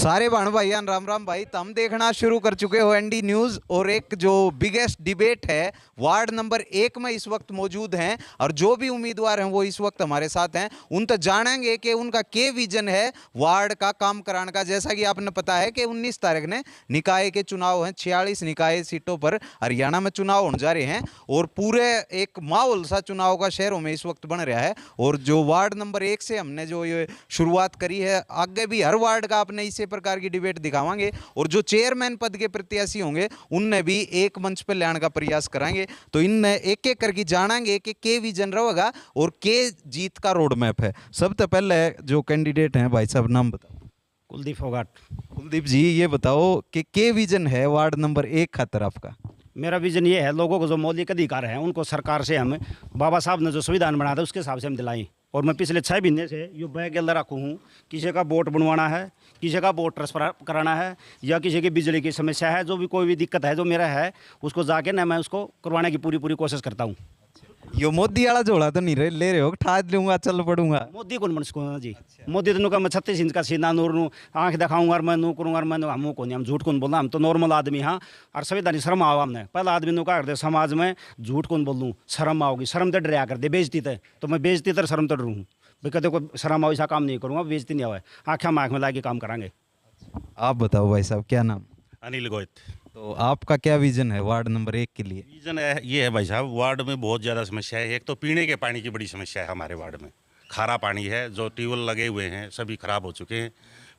सारे भाण भाईयान राम राम भाई। तो हम देखना शुरू कर चुके हो एनडी न्यूज और एक जो बिगेस्ट डिबेट है वार्ड नंबर 1 में इस वक्त मौजूद हैं और जो भी उम्मीदवार हैं वो इस वक्त हमारे साथ हैं। उन तो जानेंगे कि उनका क्या विजन है वार्ड का काम कराने का। जैसा कि आपने पता है कि 19 तारीख ने निकाय के चुनाव हैं, 46 निकाय सीटों पर हरियाणा में चुनाव होने जा रहे हैं और पूरे एक माहौल सा चुनाव का शहरों में इस वक्त बन रहा है। और जो वार्ड नंबर 1 से हमने जो ये शुरुआत करी है, आगे भी हर वार्ड का अपने इसी प्रकार की डिबेट दिखावांगे और जो चेयरमैन पद के प्रत्याशी होंगे उनने भी एक मंच पर लाने का प्रयास कराएंगे। तो इन एक एक करके जानेंगे कि के विजन रहेगा और के जीत का रोड मैप है। सबसे पहले जो कैंडिडेट हैं भाई साहब, नाम बताओ। कुलदीप फोगाट। कुलदीप जी, ये बताओ कि के विजन है वार्ड नंबर 1 खातर आपका? मेरा विजन ये है, लोगों को जो मौलिक अधिकार है उनको सरकार से हम बाबा साहब ने जो संविधान बनाया था उसके हिसाब से हम दिलाएं। और मैं पिछले 6 महीने से यो बैग के अंदर रखूँ हूँ। किसी का वोट बनवाना है, किसी का वोट ट्रांसफर कराना है या किसी की बिजली की समस्या है, जो भी कोई भी दिक्कत है जो मेरा है उसको जाके ना मैं उसको करवाने की पूरी कोशिश करता हूँ। यो मोदी वाला झोला तो नहीं ले रहे हो? ठाज लूंगा चल पड़ूंगा। मोदी कौन बन जी? मोदी तो नुका मैं 36 इंच का सीना नूर आँख दिखाऊंगा और मैं नू करूँगा और मैं हम कौन, हम झूठ कौन बोलना, हम तो नॉर्मल आदमी। हाँ, और संविधान शर्म आओ हमने पहला आदमी नुका करते समाज में झूठ कौन बोलूँ, शर्म आओगी। शर्म तो डरिया करते बेइज्जती थे, तो मैं बेइज्जती तर शर्म तो डरूँ भाई, कदे को शर्म आओ ऐसा काम नहीं करूँगा, बेइज्जती नहीं आवे, आँखें में आँख में ला के काम कराएंगे। आप बताओ भाई साहब, क्या नाम? अनिल गोयत। तो आपका क्या विजन है वार्ड नंबर 1 के लिए? रीज़न ये है भाई साहब, वार्ड में बहुत ज़्यादा समस्या है। एक तो पीने के पानी की बड़ी समस्या है हमारे वार्ड में। खारा पानी है, जो ट्यूबवेल लगे हुए हैं सभी खराब हो चुके हैं।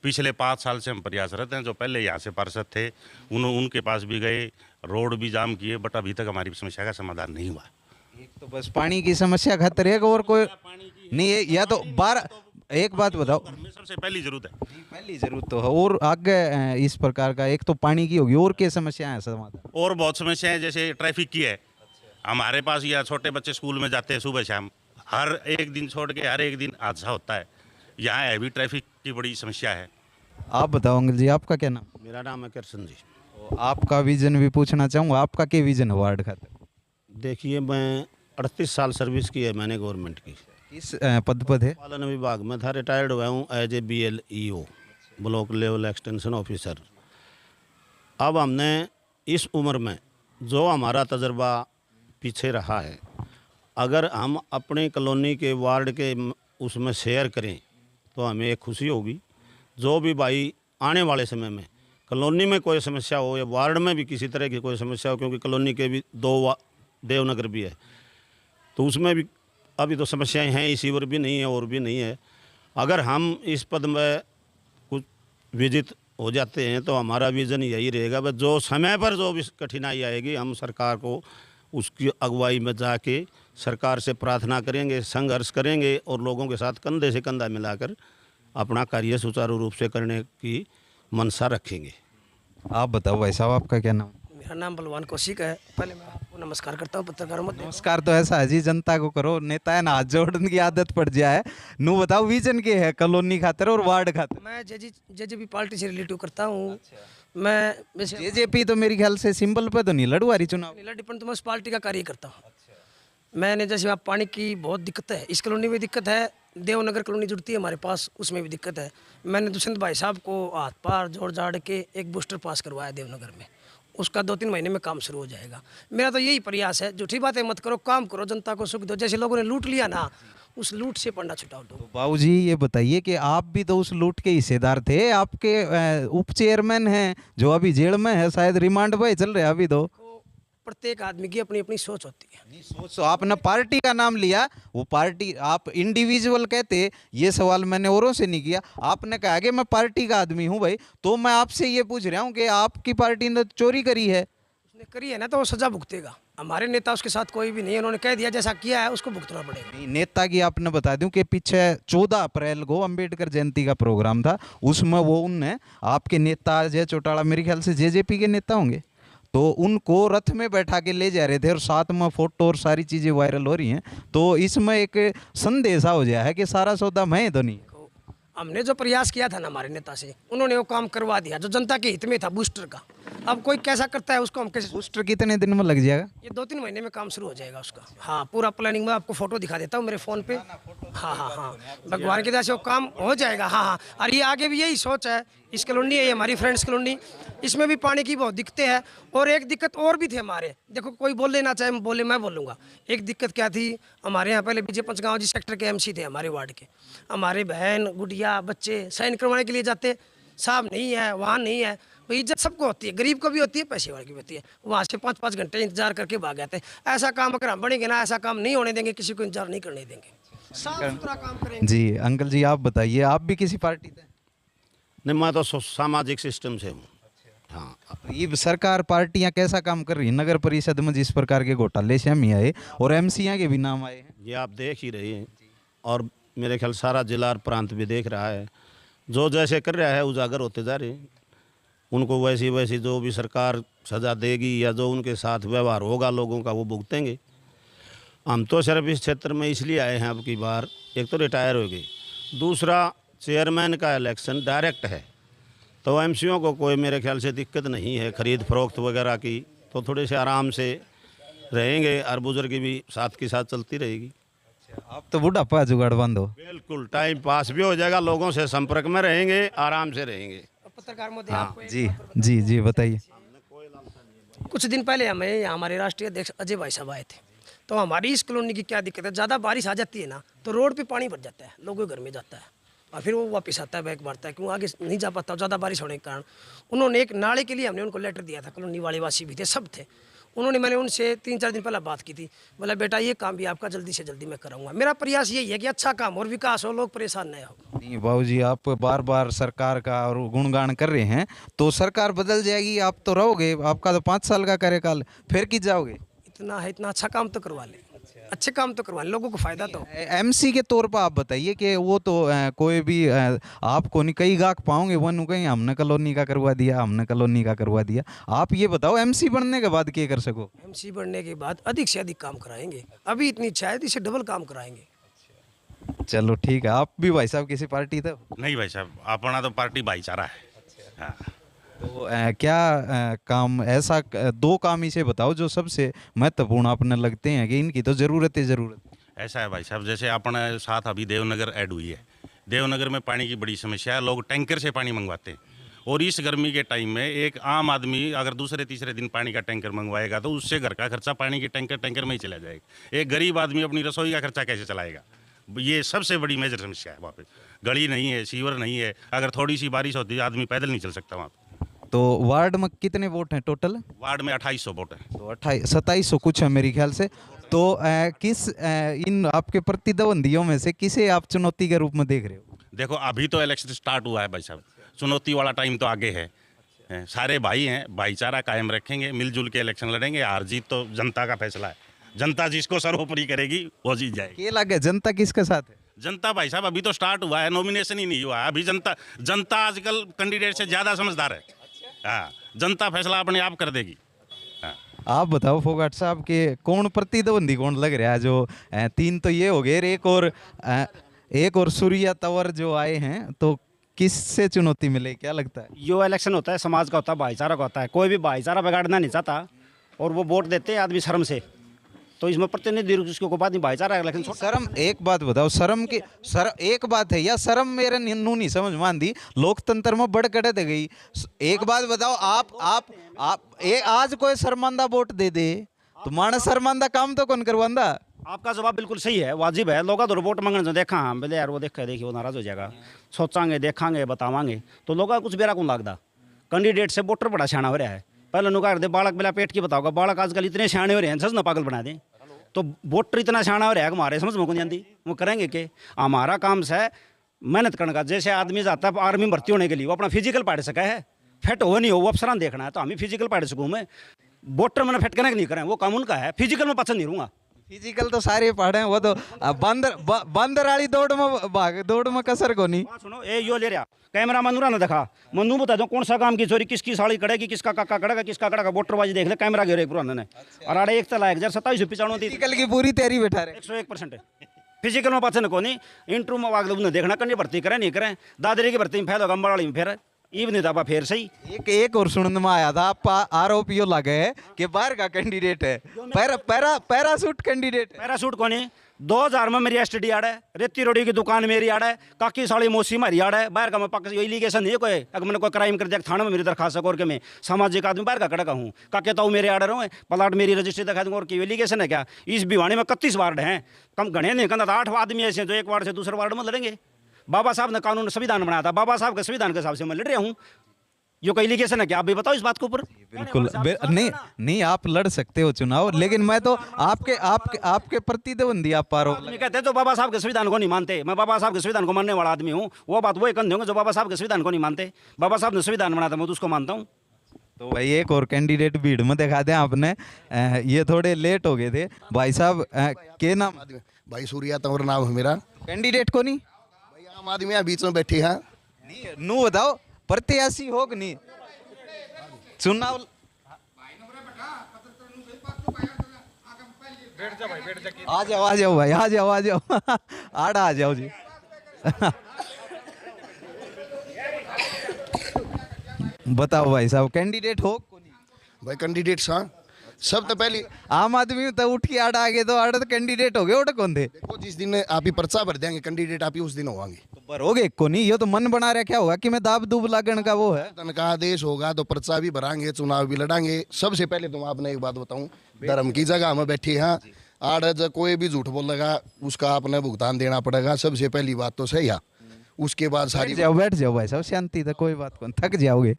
पिछले 5 साल से हम प्रयासरत हैं। जो पहले यहाँ से पार्षद थे उनके पास भी गए, रोड भी जाम किए, बट अभी तक हमारी समस्या का समाधान नहीं हुआ। एक तो बस पानी की समस्या खातर है और कोई नहीं है, या तो 12। एक बात बताओ, सबसे पहली जरूरत है, पहली जरूरत तो है और आगे इस प्रकार का एक तो पानी की होगी और क्या समस्या है समाधान? और बहुत समस्या है, जैसे ट्रैफिक की है। हमारे पास या छोटे बच्चे स्कूल में जाते हैं सुबह शाम, हर एक दिन छोड़ के हर एक दिन हादसा होता है। यहाँ हैवी ट्रैफिक की बड़ी समस्या है। आप बताओ अंकल जी, आपका क्या नाम? मेरा नाम है कृष्ण जी। तो आपका विजन भी पूछना चाहूँगा, आपका क्या विजन है वार्ड खातर? देखिए, मैं 38 साल सर्विस की है मैंने गवर्नमेंट की। किस पद पर है? पालन विभाग में था, रिटायर्ड हुआ हूँ as a BLEO, block level extension officer. अब हमने इस उम्र में जो हमारा तजर्बा पीछे रहा है, अगर हम अपने कॉलोनी के वार्ड के उसमें शेयर करें तो हमें एक खुशी होगी। जो भी भाई आने वाले समय में कॉलोनी में कोई समस्या हो या वार्ड में भी किसी तरह की कोई समस्या हो, क्योंकि कॉलोनी के भी 2 देवनगर भी है, तो उसमें भी अभी तो समस्याएं हैं, इसी ओर भी नहीं है और भी नहीं है। अगर हम इस पद में कुछ विजित हो जाते हैं तो हमारा विज़न यही रहेगा, बस जो समय पर जो भी कठिनाई आएगी हम सरकार को उसकी अगुवाई में जाके सरकार से प्रार्थना करेंगे, संघर्ष करेंगे और लोगों के साथ कंधे से कंधा मिलाकर अपना कार्य सुचारू रूप से करने की मंशा रखेंगे। आप बताओ भाई साहब, आपका क्या नाम? मेरा नाम बलवान कौशिक है। पहले मैं आपको नमस्कार करता हूँ पत्रकारों में। नमस्कार तो ऐसा है जी, जनता को करो, नेता है ना हाथ जोड़ने की आदत पड़ जाए। नू बताओ विजन के है कॉलोनी खातर और वार्ड खातर? मैं जेजेपी पार्टी से रिलेटिव करता हूँ। मैं वैसे जेजेपी तो मेरे ख्याल से सिंबल पे तो नहीं लड़ू आ रही चुनाव। डिपेंड तो मैं उस पार्टी का कार्य करता हूँ। मैंने जैसे आप पानी की बहुत दिक्कत है, इस कॉलोनी में दिक्कत है, देवनगर कॉलोनी जुड़ती है हमारे पास, उसमें भी दिक्कत है। मैंने दुष्यंत भाई साहब को हाथ पार जोड़ जाड़ के एक बूस्टर पास करवाया देवनगर में, उसका 2-3 महीने में काम शुरू हो जाएगा। मेरा तो यही प्रयास है, झूठी बातें मत करो, काम करो, जनता को सुख दो। जैसे लोगों ने लूट लिया ना, उस लूट से पंडा छुटाओ दो। तो बाबू जी ये बताइए कि आप भी तो उस लूट के हिस्सेदार थे। आपके उप चेयरमैन हैं जो अभी जेल में है, शायद रिमांड पे चल रहे हैं अभी। तो प्रत्येक आदमी की अपनी अपनी सोच होती है। सोच, आपने पार्टी का नाम लिया, वो पार्टी आप इंडिविजुअल कहते, ये सवाल मैंने औरों से नहीं किया। आपने कहा कि मैं पार्टी का आदमी हूं भाई, तो मैं आपसे ये पूछ रहा हूं कि आपकी पार्टी ने चोरी करी है। उसने करी है ना तो वो सजा भुगतेगा। हमारे नेता उसके साथ कोई भी नहीं है, उन्होंने कह दिया जैसा किया है उसको भुगतना पड़ेगा। नहीं, नेता की आपने बता दूं कि पीछे 14 अप्रैल को अंबेडकर जयंती का प्रोग्राम था, उसमें वो उनने आपके नेता अजय चौटाला, मेरे ख्याल से जेजेपी के नेता होंगे, तो उनको रथ में बैठा के ले जा रहे थे और साथ में फोटो और सारी चीज़ें वायरल हो रही हैं। तो इसमें एक संदेशा हो गया है कि सारा सौदा मैं तो नहीं। हमने जो प्रयास किया था ना हमारे नेता से, उन्होंने वो काम करवा दिया जो जनता के हित में था, बूस्टर का। अब कोई कैसा करता है उसको हम कैसे? बूस्टर कितने दिन में लग जाएगा? ये 2-3 महीने में काम शुरू हो जाएगा उसका। हाँ, पूरा प्लानिंग में आपको फोटो दिखा देता हूँ मेरे फ़ोन पे। हाँ, भगवान की दया से वो काम हो जाएगा। हाँ, और ये आगे भी यही सोच है, इस कॉलोनी है ये हमारी फ्रेंड्स कॉलोनी, इसमें भी पानी की बहुत दिक्कतें हैं। और एक दिक्कत और भी थी हमारे, देखो कोई बोले ना चाहे बोले, मैं बोलूँगा। एक दिक्कत क्या थी हमारे यहाँ, पहले विजय पंचगांव जी सेक्टर के MC थे हमारे वार्ड के। हमारे बहन गुड़िया बच्चे साइन करवाने के लिए जाते, साहब नहीं है, वाहन नहीं है। भाई इज्जत सबको होती है, गरीब को भी होती है, पैसे वाले की भी होती है। वहाँ से 5-5 घंटे इंतजार करके भाग जाते हैं। ऐसा काम अगर हम बढ़ेंगे ना, ऐसा काम नहीं होने देंगे, किसी को इंतजार नहीं करने देंगे, साफ सुथरा काम करेंगे। जी अंकल जी, आप बताइए, आप भी किसी पार्टी थे? नहीं, मैं तो सामाजिक सिस्टम से हूँ। हाँ, ये सरकार पार्टियां कैसा काम कर रही है? नगर परिषद में जिस प्रकार के घोटाले से हम ही आए और MCs के भी नाम आए हैं। ये आप देख ही रहे हैं और मेरे ख्याल सारा जिला और प्रांत भी देख रहा है। जो जैसे कर रहा है उजागर होते जा रहे हैं। उनको वैसी वैसी जो भी सरकार सज़ा देगी या जो उनके साथ व्यवहार होगा लोगों का, वो भुगतेंगे। हम तो सिर्फ इस क्षेत्र में इसलिए आए हैं अब की बार, एक तो रिटायर हो गए, दूसरा चेयरमैन का इलेक्शन डायरेक्ट है, तो MCs को कोई मेरे ख्याल से दिक्कत नहीं है खरीद फरोख्त वगैरह की, तो थोड़े से आराम से रहेंगे और बुजुर्ग भी साथ के साथ चलती रहेगी। आप तो बुढ़ापा जुगाड़ बंद हो। बिल्कुल, टाइम पास भी हो जाएगा, लोगों से संपर्क में रहेंगे, आराम से रहेंगे। पत्रकार महोदय, आपको एक जी बात और जी जी बताइए। कुछ दिन पहले हमें यहाँ हमारे राष्ट्रीय अध्यक्ष अजय भाई साहब आए थे। तो हमारी इस कॉलोनी की क्या दिक्कत है, ज़्यादा बारिश आ जाती है ना तो रोड पे पानी भर जाता है, लोगों के घर में जाता है और फिर वो वापस आता है, बैग मारता है, क्यों आगे नहीं जा पाता ज़्यादा बारिश होने के कारण। उन्होंने एक नाले के लिए हमने उनको लेटर दिया था, कॉलोनी वाले वासी भी थे, सब थे। मैंने उनसे 3-4 दिन पहले बात की थी, बोला बेटा ये काम भी आपका जल्दी से जल्दी मैं कराऊंगा। मेरा प्रयास यही है कि अच्छा काम और विकास हो, लोग परेशान न हो। नहीं बाबूजी, आप बार बार सरकार का और गुणगान कर रहे हैं, तो सरकार बदल जाएगी, आप तो रहोगे, आपका तो 5 साल का कार्यकाल, फिर किस जाओगे? इतना है, इतना अच्छा काम तो करवा ले, अच्छे काम तो करवा ले, लोगों को फायदा तो हो। MC के तौर पर आप बताइए कि वो तो कोई भी आपको नहीं कई गाहक पाओगे, वो कहीं हमने कॉलोनी का करवा दिया, हमने कॉलोनी का करवा दिया। आप ये बताओ MC बनने के बाद क्या कर सको? MC बनने के बाद अधिक से अधिक काम कराएंगे, अभी इतनी इच्छा है, इससे डबल काम कराएंगे। चलो ठीक है। आप भी भाई साहब किसी पार्टी थे? नहीं भाई साहब, अपना तो पार्टी भाईचारा है। हाँ। तो क्या काम ऐसा 2 काम इसे बताओ जो सबसे महत्वपूर्ण आपने लगते हैं कि इनकी तो ज़रूरत है ज़रूरत। ऐसा है भाई साहब, जैसे अपने साथ अभी देवनगर ऐड हुई है, देवनगर में पानी की बड़ी समस्या है, लोग टैंकर से पानी मंगवाते हैं। और इस गर्मी के टाइम में एक आम आदमी अगर दूसरे तीसरे दिन पानी का टैंकर मंगवाएगा तो उससे घर का खर्चा पानी के टैंकर में ही चला जाएगा। एक गरीब आदमी अपनी रसोई का खर्चा कैसे चलाएगा? ये सबसे बड़ी मेजर समस्या है। वहाँ पे गली नहीं है, सीवर नहीं है, अगर थोड़ी सी बारिश होती है आदमी पैदल नहीं चल सकता वहाँ पे। तो वार्ड में कितने वोट हैं टोटल? वार्ड में 2800 वोट है। तो 2700 कुछ है मेरे ख्याल से। तो इन आपके प्रतिद्वंदियों में से किसे आप चुनौती के रूप में देख रहे हो? देखो अभी तो इलेक्शन स्टार्ट हुआ है भाई साहब, चुनौती वाला टाइम तो आगे है। सारे भाई हैं, भाईचारा कायम रखेंगे, मिलजुल के इलेक्शन लड़ेंगे। हार जीत तो जनता का फैसला है, जनता जिसको सर्वोपरि करेगी वो जीत जाएगी। क्या लगे जनता किसके साथ है? जनता भाई साहब अभी तो स्टार्ट हुआ है, नॉमिनेशन ही नहीं हुआ है अभी। जनता आजकल कैंडिडेट से ज़्यादा समझदार है। हाँ, जनता फैसला अपने आप कर देगी। हाँ। आप बताओ फोगाट साहब के कौन प्रतिद्वंदी कौन लग रहा है? जो 3 तो ये हो गए, एक और सूर्या तंवर जो आए हैं, तो किससे चुनौती मिले, क्या लगता है? यो इलेक्शन होता है समाज का, होता है भाईचारा का होता है। कोई भी भाईचारा बिगाड़ना नहीं चाहता और वो वोट देते हैं आदमी शर्म से, तो इसमें प्रतिनिधि उसको बाद में भाईचारा इलेक्शन। शर्म, एक बात बताओ, शर्म की एक बात है या शर्म मेरे नू नहीं समझ मान दी, लोकतंत्र में बढ़ कड़े दे गई। एक बात बताओ, आप आज कोई शर्मांदा वोट दे दे तो माने शर्मांदा काम तो कौन करवांदा? आपका जवाब बिल्कुल सही है, वाजिब है। लोग तो वोट मांगने जो देखा हाँ बोले यार वो देखिए वो नाराज हो जाएगा, सोचांगे देखांगे बतावांगे तो लोग कुछ बेरा कौन लगता। कैंडिडेट से वोटर बड़ा सियाना हो रहा है। पहले नुका दे बालक बेला पेट की बताओगा, बालक आजकल इतने सियाने हो रहे हैं, सच ना पागल बना दें। तो वोटर इतना सियाना हो रहा है कि हमारे समझ में कौन जाती, वो करेंगे कि हमारा काम है मेहनत करने का। जैसे आदमी जाता है आर्मी भर्ती होने के लिए, वो अपना फिजिकल पढ़ सका है, फिट हो नहीं हो वो अफसरान देखना है, तो हमें फिजिकल पढ़ सकूँ मैं। वोटर मैंने फिट करने नहीं करें, वो काम उनका है। फिजिकल में पसंद नहीं रहूँगा। फिजिकल तो सारे पढ़े हैं, वो तो बंदर वाली दौड़ में कसर को नहीं। सुनो ए यो ले रहा कैमरा मनूरा ना दिखा, मनु बता दो कौन सा काम की चोरी, किसकी साड़ी कड़ेगी, किसका काका कड़ेगा, किसका कड़ेगा। वोटरबाजी देख ले, कैमरा गिरे पुराने ने और आड़े एक तला 2795 फिजिकल की पूरी तैयारी बैठा रहे। 101% फिजिकल में पसंद को नहीं। इंटरव्यू में वागल उन्हें देखना करनी भर्ती करें नहीं करें, दादरी की भर्ती में फैल होगा, वाली में फिर ईब नहीं था फिर सही। एक और सुनने में आया था, आप आरोप यो लगे है कि बाहर का कैंडिडेट है, पैरासूट कैंडिडेट है। पैरासूट को नहीं 2000 में मेरी एसटीडी आड़ है, रेती रोडी की दुकान मेरी आड़ है, काकी साली मौसी हमारी आड़ है। बाहर का मैं पक्का एलिगेशन नहीं है कोई, अगर मैंने कोई क्राइम कर दिया थाने में मेरी दरखास्त और के मैं सामाजिक आदमी बाहर का कड़का हूँ। काके तो मेरे आड़ रहो प्लाट मेरी रजिस्ट्री दिखा दूंगा और की एलिगेशन है क्या? इस भिवानी में 31 वार्ड हैं, कम घने नहीं कहना 8 आदमी ऐसे हैं जो एक वार्ड से दूसरे वार्ड में लड़ेंगे। बाबा साहब ने कानून संविधान बनाया था, बाबा साहब के संविधान के हिसाब से मैं लड़ रहा हूँ। यो कोई एलिगेशन है क्या? आप भी बताओ इस बात के ऊपर। बिल्कुल नहीं नहीं, आप लड़ सकते हो चुनाव, लेकिन मैं तो आपके प्रतिद्वंदी आप पारो। आदमी कहते हैं तो बाबा साहब के संविधान को नहीं मानते। मैं बाबा साहब के संविधान को मानने वाला आदमी हूँ। वो बात वही कर दूंगा जो बाबा साहब के संविधान को नहीं मानते। बाबा साहब ने संविधान बनाया था, मैं तो उसको मानता हूँ। तो भाई एक और कैंडिडेट भीड़ में दिखा दें आपने, ये थोड़े लेट हो गए थे भाई साहब। के नाम? भाई सूर्या तंवर नाम है मेरा। कैंडिडेट को नहीं भाई आम आदमी यहाँ बीच में बैठे हैं। नहीं नू बताओ प्रत्याशी हो कि नहीं चुनाव? आ जाओ भाई, आ जाओ आड़ा आ जाओ जी। बताओ भाई साहब कैंडिडेट हो को नहीं? भाई कैंडिडेट सा सब तो पहले आम आदमी तो उठ के आड़ा आ गए तो आड़ा तो कैंडिडेट हो गए। उठ कौन थे? देखो जिस दिन आप ही पर्चा भर देंगे कैंडिडेट आप ही उस दिन होंगे। तो भरोगे को नहीं? ये तो मन बना रहा क्या होगा कि मैं दाब दूब लागण का वो है। तन का आदेश होगा तो पर्चा भी भरांगे, चुनाव भी लड़ांगे। सबसे पहले तो मैं आपने एक बात बताऊं, धर्म की जगह में बैठे हैं, आड़ जब कोई भी झूठ बोलेगा उसका आपने भुगतान देना पड़ेगा। सबसे पहली बात तो सही है। उसके बाद सारी बैठ जाओ भाई साहब, शांति तो कोई बात कौन, थक जाओगे।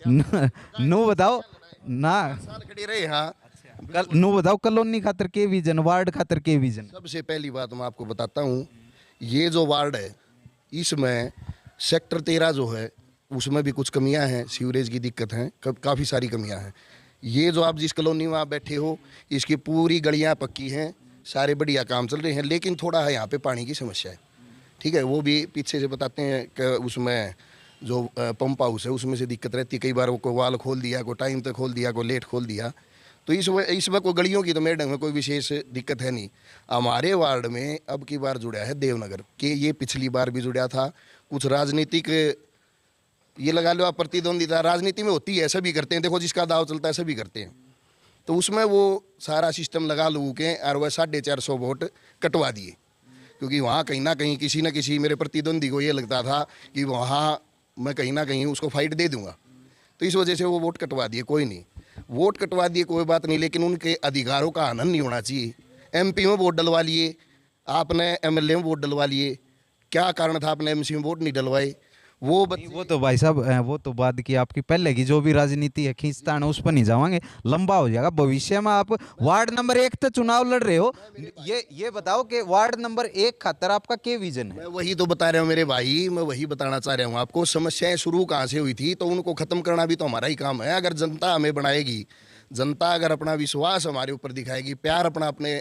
नो बताओ ना, साल खड़े रहे हैं। नो बताओ कॉलोनी खातर के विजन, वार्ड खातर के विजन? सबसे पहली बात मैं आपको बताता हूँ, ये जो वार्ड है इसमें सेक्टर 13 जो है उसमें भी कुछ कमियां हैं, सीवरेज की दिक्कत है, काफ़ी सारी कमियां हैं। ये जो आप जिस कॉलोनी में आप बैठे हो इसकी पूरी गलियां पक्की हैं, सारे बढ़िया काम चल रहे हैं, लेकिन थोड़ा है यहाँ पे पानी की समस्या है। ठीक है, वो भी पीछे से बताते हैं कि उसमें जो पंप हाउस है उसमें से दिक्कत रहती है। कई बार वो कोई वाल खोल दिया, कोई टाइम तक खोल दिया, कोई लेट खोल दिया। तो इसमें कोई गलियों की तो मेरे ढंग में कोई विशेष दिक्कत है नहीं। हमारे वार्ड में अब की बार जुड़ा है देवनगर के, ये पिछली बार भी जुड़ा था। कुछ राजनीतिक ये लगा लो आप प्रतिद्वंदिता राजनीति में होती है, सभी करते हैं। देखो जिसका दाव चलता है सभी करते हैं। तो उसमें वो सारा सिस्टम लगा लू के और वह 450 वोट कटवा दिए, क्योंकि वहाँ कहीं ना कहीं किसी न किसी मेरे प्रतिद्वंदी को ये लगता था कि वहाँ मैं कहीं ना कहीं उसको फाइट दे दूंगा। तो इस वजह से वो वोट कटवा दिए। कोई नहीं, वोट कटवा दिए कोई बात नहीं, लेकिन उनके अधिकारों का हनन नहीं होना चाहिए। एमपी में वोट डलवा लिए आपने, एमएलए में वोट डलवा लिए, क्या कारण था आपने एमसी में वोट नहीं डलवाए? वो तो भाई साहब वो तो बाद की आपकी पहले की जो भी राजनीति है खींचतान, उस पर नहीं जावांगे, लंबा हो जाएगा। भविष्य में आप वार्ड नंबर 1 तो चुनाव लड़ रहे हो, ये बताओ कि वार्ड नंबर 1 खातर आपका क्या विजन है? मैं वही तो बता रहा हूँ मेरे भाई, मैं वही बताना चाह रहा हूँ आपको। समस्याएं शुरू कहाँ से हुई थी तो उनको खत्म करना भी तो हमारा ही काम है। अगर जनता हमें बनाएगी, जनता अगर अपना विश्वास हमारे ऊपर दिखाएगी, प्यार अपने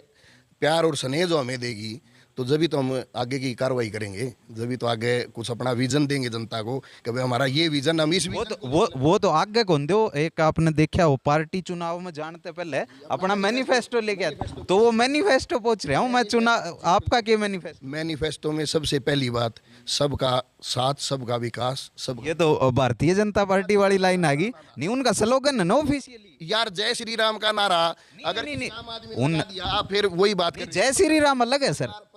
प्यार और स्नेह जो हमें देगी, तो जब भी तो हम आगे की कार्रवाई करेंगे, जब भी तो आगे कुछ अपना विजन देंगे जनता को कि भाई हमारा ये विजन, हम इस वो तो आगे कौन दो। एक आपने देखा हो पार्टी चुनाव में जानते पहले अपना मैनिफेस्टो लेके आते, तो वो मैनिफेस्टो पूछ रहा हूँ मैं। चुनाव आपका क्या मैनिफेस्टो? मैनिफेस्टो में सबसे पहली बात सबका साथ, सबका विकास, सब। ये तो भारतीय जनता पार्टी वाली लाइन आ गई नहीं, उनका स्लोगन है ना ऑफिशियली। यार जय श्री राम का नारा अगर आम आदमी ने लगा दिया, फिर वही बात करें। जय श्री राम अलग है सर।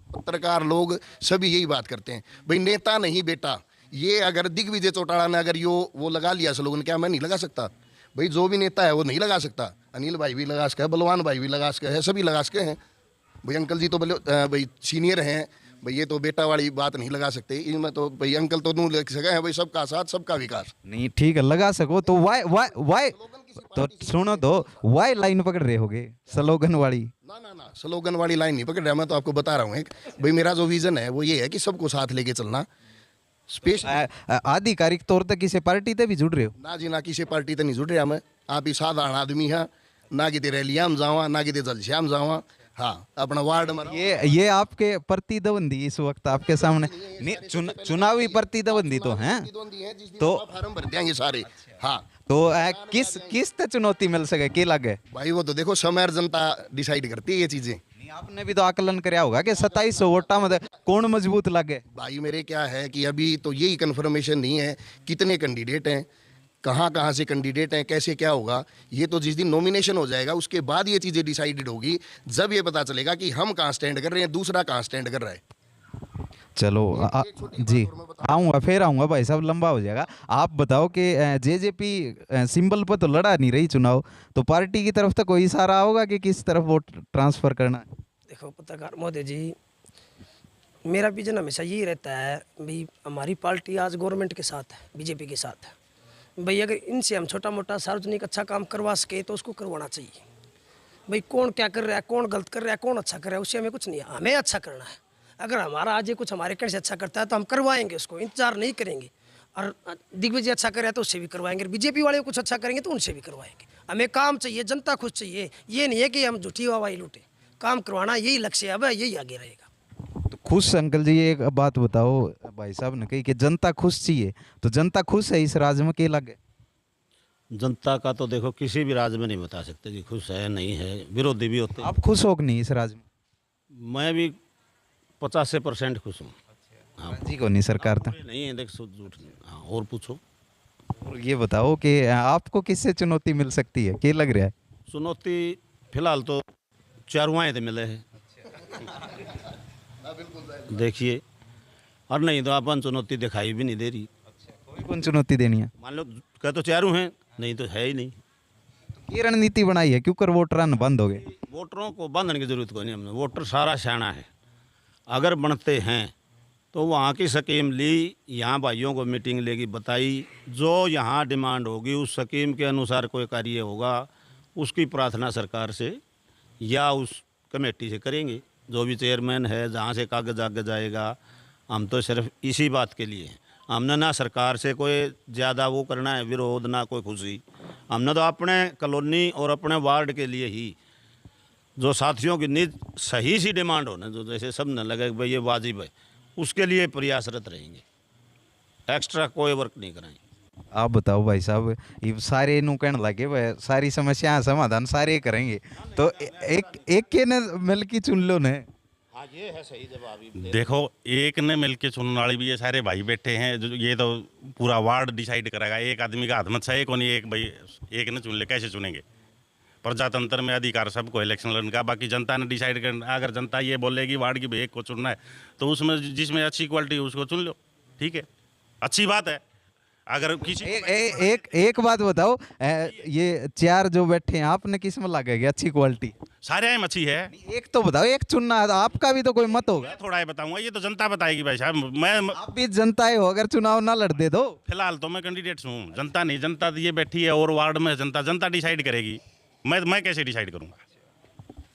पत्रकार लोग सभी यही बात करते हैं, भाई नेता नहीं बेटा। ये अगर दिग्विजय चौटाला ने अगर वो लगा लिया स्लोगन, क्या मैं नहीं लगा सकता? भाई जो भी नेता है वो नहीं लगा सकता। अनिल भाई भी लगा सके, बलवान भाई भी लगा सके है, सभी लगा सके हैं। भाई अंकल जी तो भाई सीनियर हैं, भाई ये तो बेटा वाली बात नहीं लगा सकते। इनमें तो भाई अंकल तो नहीं लग सके हैं, भाई सबका साथ सबका विकास। नहीं ठीक है लगा सको तो वाई तो सुनो तो वाई लाइन पकड़ रहे होगे स्लोगन वाली? ना स्लोगन वाली लाइन नहीं पकड़ रहा मैं, तो आपको बता रहा हूँ भाई मेरा जो विजन है वो ये है कि सबको साथ लेके चलना। आधिकारिक तौर पर किसी पार्टी से भी जुड़ रहे हो? ना जी ना, किसी पार्टी से नहीं जुड़ रहा मैं। आप ही साधारण आदमी है, ना कि रैलियाँ में जावा, ना कि जलसिया में जावा। हाँ अपना वार्ड में ये आपके प्रतिद्वंदी इस वक्त आपके सामने चुनावी प्रतिद्वंदी तो हैं, तो फार्म भर देंगे सारे। हाँ तो किस ते चुनौती मिल सके के लगे? भाई वो तो देखो समय और जनता डिसाइड करती है ये चीजें। नहीं आपने भी तो आकलन कराया होगा कि 2700 वोटा में कौन मजबूत लगे? भाई मेरे क्या है कि अभी तो यही कंफर्मेशन नहीं है कितने कैंडिडेट हैं, कहाँ कहाँ से कैंडिडेट हैं, कैसे क्या होगा, ये तो जिस दिन नॉमिनेशन हो जाएगा उसके बाद ये चीज़ें डिसाइडेड होगी, जब ये पता चलेगा कि हम कहाँ स्टैंड कर रहे हैं, दूसरा कहाँ स्टैंड कर रहा है। चलो जी आऊँगा, फिर आऊँगा भाई साहब, लंबा हो जाएगा। आप बताओ कि जेजेपी सिंबल पर तो लड़ा नहीं रही चुनाव, तो पार्टी की तरफ तो कोई इशारा होगा कि किस तरफ वोट ट्रांसफर करना है? देखो पत्रकार महोदय जी, मेरा विजन हमेशा यही रहता है भाई, हमारी पार्टी आज गवर्नमेंट के साथ है, बीजेपी के साथ है भाई। अगर इनसे हम छोटा मोटा सार्वजनिक अच्छा काम करवा सके तो उसको करवाना चाहिए भाई। कौन क्या कर रहा है, कौन गलत कर रहा है, कौन अच्छा कर रहा है, उससे हमें कुछ नहीं है, हमें अच्छा करना है। अगर हमारा आज ये कुछ हमारे कहने से अच्छा करता है तो हम करवाएंगे, उसको इंतजार नहीं करेंगे। और दिग्विजय अच्छा कर रहा है तो उससे भी करवाएंगे, बीजेपी वाले कुछ अच्छा करेंगे तो उनसे भी करवाएंगे। हमें काम चाहिए, जनता खुश चाहिए, ये नहीं है कि हम झूठी हवाई लूटे। काम करवाना यही लक्ष्य है, अब यही आगे रहेगा। तो खुश अंकल जी, एक बात बताओ, भाई साहब ने कही कि जनता खुश चाहिए, तो जनता खुश है इस राज्य में, के लगे? जनता का तो देखो किसी भी राज्य में नहीं बता सकते कि खुश है नहीं है, विरोधी भी होते हैं। आप खुश हो कि नहीं इस राज्य में? मैं भी 50% खुश हूँ। हाँ, जी को नहीं सरकार था। नहीं है, देख झूठ नहीं। हाँ, और पूछो। और ये बताओ कि आपको किससे चुनौती मिल सकती है, के लग रहा है? चुनौती फिलहाल तो चारुआएँ तो मिले हैं, देखिए, और नहीं तो अपन चुनौती दिखाई भी नहीं दे रही। कौन चुनौती देनी है? मान लो कह तो चारों हैं, नहीं तो है ही नहीं। ये रणनीति बनाई है, क्यों कर वोट रन बंद हो गए? वोटरों को बांधने की जरूरत कोई नहीं, हमने वोटर सारा सियाना है। अगर बनते हैं तो वहाँ की स्कीम ली, यहाँ भाइयों को मीटिंग लेगी, बताई, जो यहाँ डिमांड होगी उस स्कीम के अनुसार कोई कार्य होगा, उसकी प्रार्थना सरकार से या उस कमेटी से करेंगे। जो भी चेयरमैन है, जहाँ से कागज आगे जाएगा, हम तो सिर्फ इसी बात के लिए हैं। हमने ना सरकार से कोई ज़्यादा वो करना है विरोध, ना कोई खुशी। हमने तो अपने कॉलोनी और अपने वार्ड के लिए ही जो साथियों की निज सही सी डिमांड हो ना, जो जैसे सब न लगे कि भाई ये वाजिब है, उसके लिए प्रयासरत रहेंगे। एक्स्ट्रा कोई वर्क नहीं कराएंगे। आप बताओ भाई साहब, ये सारे नु कहने लगे भाई सारी समस्या समाधान सारे करेंगे, तो एक के ने मिल के चुन लो ने। हाँ, ये है सही जवाब। देखो, एक ने मिलके चुनने वाली भी ये सारे भाई बैठे हैं, जो ये तो पूरा वार्ड डिसाइड करेगा। एक आदमी का हाथ में छः को नहीं, एक भाई एक ने चुन ले, कैसे चुनेंगे? प्रजातंत्र में अधिकार सबको इलेक्शन लड़ने का, बाकी जनता ने डिसाइड करना। अगर जनता ये बोलेगी वार्ड की भाई एक को चुनना है, तो उसमें जिसमें अच्छी क्वालिटी है उसको चुन लो, ठीक है, अच्छी बात है। अगर किसी एक बात बताओ, ये चार जो बैठे हैं आपने किस में लगेगी अच्छी क्वालिटी? सारे आम अच्छी है। एक तो बताओ, एक चुनना है तो आपका भी तो कोई मत होगा। मैं थोड़ा है बताऊंगा, ये तो जनता बताएगी भाई साहब। मैं आप भी जनता हो, अगर चुनाव ना लड़ दे दो। फिलहाल तो मैं कैंडिडेट हूँ, जनता नहीं। जनता ये बैठी है और वार्ड में जनता डिसाइड करेगी। मैं कैसे डिसाइड करूँगा?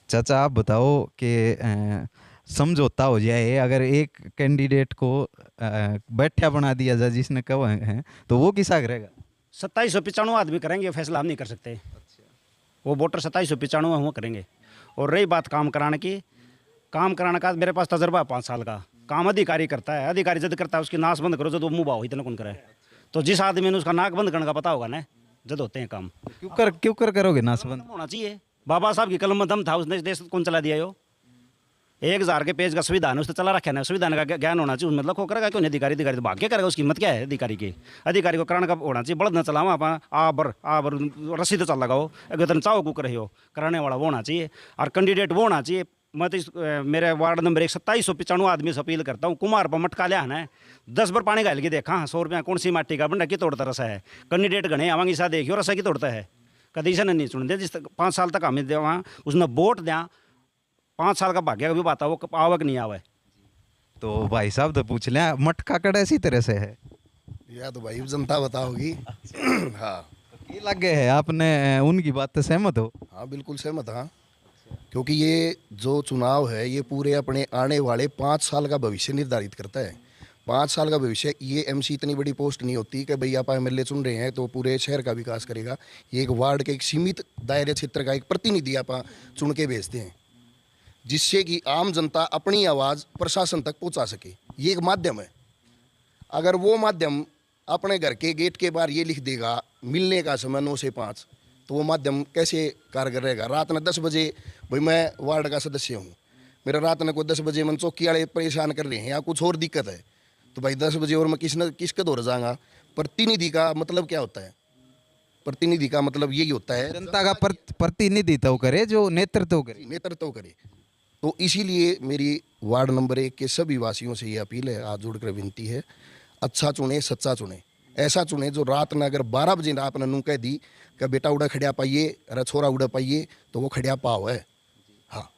चाचा आप बताओ कि समझौता हो जाए, अगर एक कैंडिडेट को बैठा बना दिया जाए जिसने कहा है, तो वो किसा करेगा? 2795 आदमी करेंगे, फैसला हम नहीं कर सकते। वो वोटर 2795 हम करेंगे। और रही बात काम कराने की, काम कराने का मेरे पास तजर्बा है 5 साल का। काम अधिकारी करता है, अधिकारी जद करता है उसकी नाश बंद करो, जब वो मुँह भाव इतना कौन करे। तो जिस आदमी ने उसका नाक बंद करने का पता होगा ना, जद होते हैं काम। क्यों कर करोगे नाशबंद? होना चाहिए। बाबा साहब की कलम में दम था, उसने देश कौन चला दिया? यो 1000 के पेज का संविधान उसने चला रखा है ना, संविधान का ज्ञान होना चाहिए। मतलब को करेगा क्यों नहीं? अधिकारी तो भाग्य करेगा, उसकी हिम्मत क्या है अधिकारी की? अधिकारी को कराने का होना चाहिए। बड़द न चलाओ आप आबर रस्सी तो चल लगाओ, अगर तुम चाहो को करे हो, कराने वाला वो होना चाहिए। और कैंडिडेट वो होना चाहिए। मैं तो मेरे वार्ड नंबर 1 2795 आदमी से अपील करता हूँ, कुमार पर मटका लिया है 10 बार पानी घाल के देखा, 100 रुपया कौन सी माटी का बंडा की तोड़ता रसा है। कैंडिडेट गणे आवांगी सा देखियो रसा की तोड़ता है, कभी से नहीं सुन दे। जिस 5 साल तक हमें दे वहाँ उसने वोट दिया, 5 साल का भाग्य का भी बात है, वो आवे कि नहीं आवे। तो भाई साहब तो पूछ लें, मटका कड़ा इसी तरह से है या तो भाई जनता बताओगी। हाँ, ये लग गए है, आपने उनकी बात से सहमत हो? हाँ बिल्कुल सहमत। हाँ, क्योंकि ये जो चुनाव है ये पूरे अपने आने वाले 5 साल का भविष्य निर्धारित करता है। 5 साल का भविष्य। ये एमसी इतनी बड़ी पोस्ट नहीं होती कि भाई आप एमएलए चुन रहे हैं तो पूरे शहर का विकास करेगा। ये एक वार्ड के एक सीमित दायरे क्षेत्र का एक प्रतिनिधि आप चुन के भेजते हैं, जिससे कि आम जनता अपनी आवाज़ प्रशासन तक पहुंचा सके। ये एक माध्यम है। अगर वो माध्यम अपने घर के गेट के बाहर ये लिख देगा मिलने का समय 9 से 5, तो वो माध्यम कैसे कारगर रहेगा? रात में 10 बजे, भाई मैं वार्ड का सदस्य हूँ, मेरा रात में कोई 10 बजे मन चौकी वाले परेशान कर रहे हैं या कुछ और दिक्कत है, तो भाई 10 बजे और मैं किसके दौर जाऊँगा? प्रतिनिधि का मतलब क्या होता है? प्रतिनिधि का मतलब यही होता है जनता का प्रतिनिधित्व करे, जो नेतृत्व करे। नेतृत्व करे। तो इसीलिए मेरी वार्ड नंबर 1 के सभी वासियों से ये अपील है, हाथ जोड़कर विनती है, अच्छा चुने, सच्चा चुने, ऐसा चुने जो रात में अगर 12 बजे आपने नू कह दी कि बेटा उड़ा खड़िया पाइए, अरे छोरा उड़ा पाइए, तो वो खड़िया पाओ है। हाँ,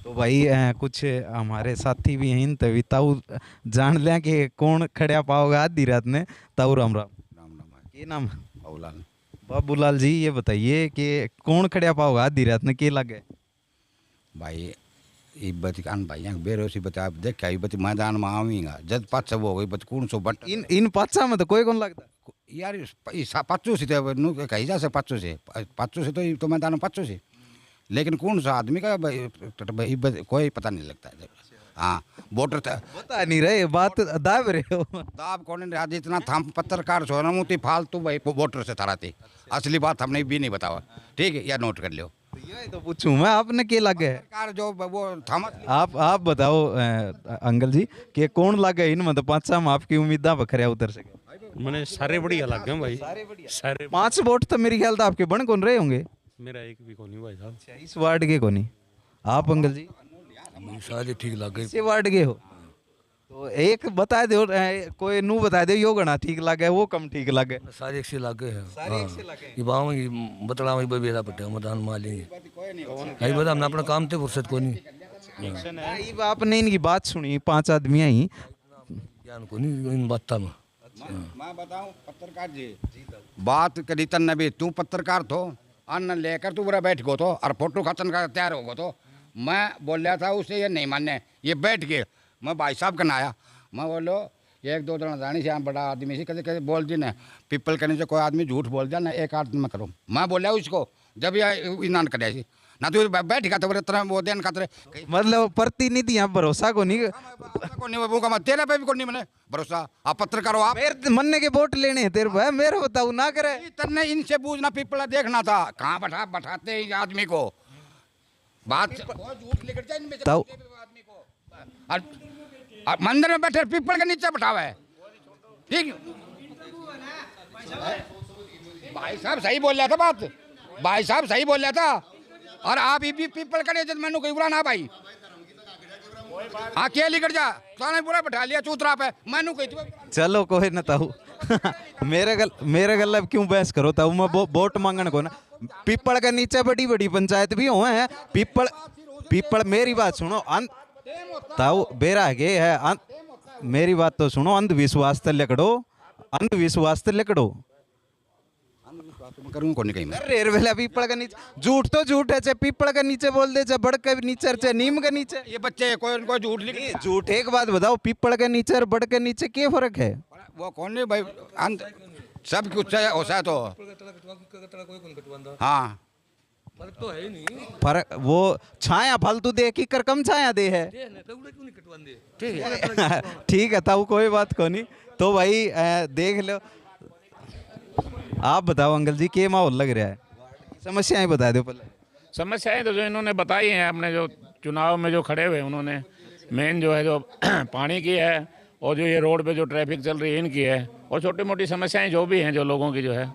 तो भाई कुछ हमारे साथी भी हैं, तभी ताऊ जान लें कि कौन खड़िया पाओगा आधी रात में। ताऊ राम राम। राम राम भाई ये नाम बाबूलाल बाबूलाल जी, ये बताइए कि कौन खड़िया पाओगा आधी रात में, के लगे? भाई ये बतिकान भाई यहाँ बेरोसी बता आप देख आई बती मैदान में आवीगा जब पाँच वो हो गई बत कौन सो बट इन पाचा में तो कोई कौन लगता? यार पाँचों से तो नु कही जा से पाँचों से तो मैदान में पाँचों से, लेकिन कौन सा आदमी का कोई पता नहीं लगता है। हाँ वोटर बता नहीं रहे, बात दाब रहे हो। दाब कौन आज इतना थम पत्रकार छो ना मुँह फालतू भाई वोटर से थराते, असली बात हमने भी नहीं बतावा, ठीक है, या नोट कर लो। ये तो पूछूं मैं, आपने के लगे? पत्रकार जो वो थम आप बताओ अंकल जी कि कौन लगे इनमें तो पांच में आपकी उम्मीदा बखरिया उतर सके? मैंने सारे बढ़िया लग गए भाई, सारे 5 वोट तो मेरे ख्याल तो आपके बन कौन रहे होंगे? मेरा एक भी कोनी भाई साहब। इस वार्ड के कोनी आप अंकल जी? सारे ठीक लग गए। इसी वार्ड के हो तो एक बता दो, कोई नू बता दो यो गणा ठीक लगे, वो कम ठीक लगे। सारे एक से लागे है। ये बाव में बतला में बेरा पट्टे मैदान माली कई बता हमने अपना काम थे फुर्सत को नहीं। आपने इनकी बात सुनी, 5 आदमी ही ज्ञान को नहीं इन बात में। मैं बताऊं पत्रकार जी बात करी तन भी तू पत्रकार थो अन्न लेकर तू पूरा बैठ गो तो और फोटो खतन का तैयार हो गो तो मैं बोल रहा था उसे ये नहीं मानने, ये बैठ गए। मैं भाई साहब का आया, मैं बोलो 1-2 दिन जानी से बड़ा आदमी से कदे कदे बोल दी ना पीपल करने से कोई आदमी झूठ बोल दिया ना एक आदमी में करो, मैं बोलिया उसको जब ये इनान करे ना तो बैठ गया तो तरह वो देन खातर मतलब प्रतिनिधि यहाँ भरोसा को नहीं तेरे पे भी को नहीं मैंने भरोसा। आप पत्रकार हो, आप मेरे मनने के वोट लेने हैं तेरे भाई, मेरे बताऊ ना करे। तन्ने इनसे पूछना पीपला देखना था कहाँ बैठाते हैं आदमी को, बात झूठ लेकर जाए इनमें से आदमी को और मंदिर में बैठे पीपल के नीचे बैठावा है, ठीक। भाई साहब सही बोल रहा था बात, भाई साहब सही बोल रहा था। और आप भी पीपल करे जब मैंने कही बुरा ना भाई, हाँ क्या लेकर जा तो पूरा बैठा लिया चूतरा पे मैंने कही। चलो कोई ना ताऊ मेरे गल अब क्यों बहस करो ताऊ, मैं वोट मांगन को ना। पीपल के नीचे बड़ी बड़ी पंचायत भी हुए हैं, पीपल मेरी बात सुनो ताऊ बेरा है मेरी बात तो सुनो। अंधविश्वास तो लकड़ो, अंधविश्वास तो लकड़ो करूँ को नहीं कहीं मैं रेर वेला पीपल के नीचे झूठ तो झूठ है, चाहे पीपल के नीचे बोल दे, चाहे बड़ के नीचे, चाहे नीम के नीचे। ये बच्चे कोई झूठ लिख झूठ एक बात बताओ, पीपल के नीचे और बड़ के नीचे क्या फर्क है? वो कौन नहीं भाई अंत सब कुछ होता है तो हाँ तो है ही नहीं फर्क वो छाया फालतू दे की कर कम छाया दे है। ठीक है ताऊ कोई बात को नहीं। तो भाई देख लो, आप बताओ अंकल जी क्या माहौल लग रहा है, समस्याएं बता दो पहले। समस्याएं तो जो इन्होंने बताई हैं अपने जो चुनाव में जो खड़े हुए उन्होंने मेन जो है जो पानी की है और जो ये रोड पे जो ट्रैफिक चल रही है इनकी है, और छोटी मोटी समस्याएं जो भी हैं जो लोगों की जो है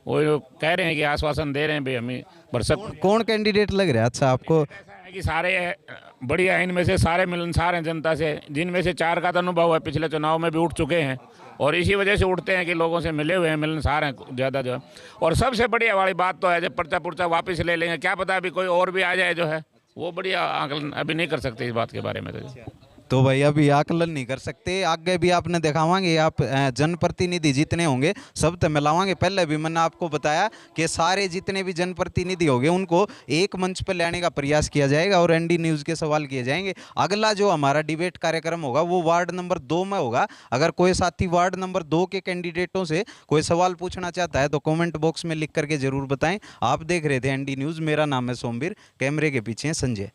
वो जो कह रहे हैं कि आश्वासन दे रहे हैं भाई हमें भरसक। कौन कैंडिडेट लग रहा है अच्छा आपको? ऐसा है कि सारे बढ़िया है, इनमें से सारे मिलनसार हैं जनता से, जिनमें से 4 का तो अनुभव है, पिछले चुनाव में भी उठ चुके हैं और इसी वजह से उठते हैं कि लोगों से मिले हुए हैं, मिलनसार हैं ज़्यादा जो है। और सबसे बढ़िया वाली बात तो है जब पर्चा पुर्चा वापस ले लेंगे, क्या पता अभी कोई और भी आ जाए जो है, वो बढ़िया आकलन अभी नहीं कर सकते इस बात के बारे में। तो भाई अभी आकलन नहीं कर सकते, आगे भी आपने दिखावांगे। आप जनप्रतिनिधि जितने होंगे सब तो मिलावांगे। पहले भी मैंने आपको बताया कि सारे जितने भी जनप्रतिनिधि होंगे उनको एक मंच पर लाने का प्रयास किया जाएगा और एनडी न्यूज़ के सवाल किए जाएंगे। अगला जो हमारा डिबेट कार्यक्रम होगा वो वार्ड नंबर 2 में होगा। अगर कोई साथी वार्ड नंबर 2 के कैंडिडेटों से कोई सवाल पूछना चाहता है तो कॉमेंट बॉक्स में लिख करके जरूर बताएं। आप देख रहे थे एनडी न्यूज़, मेरा नाम है सोमवीर, कैमरे के पीछे संजय।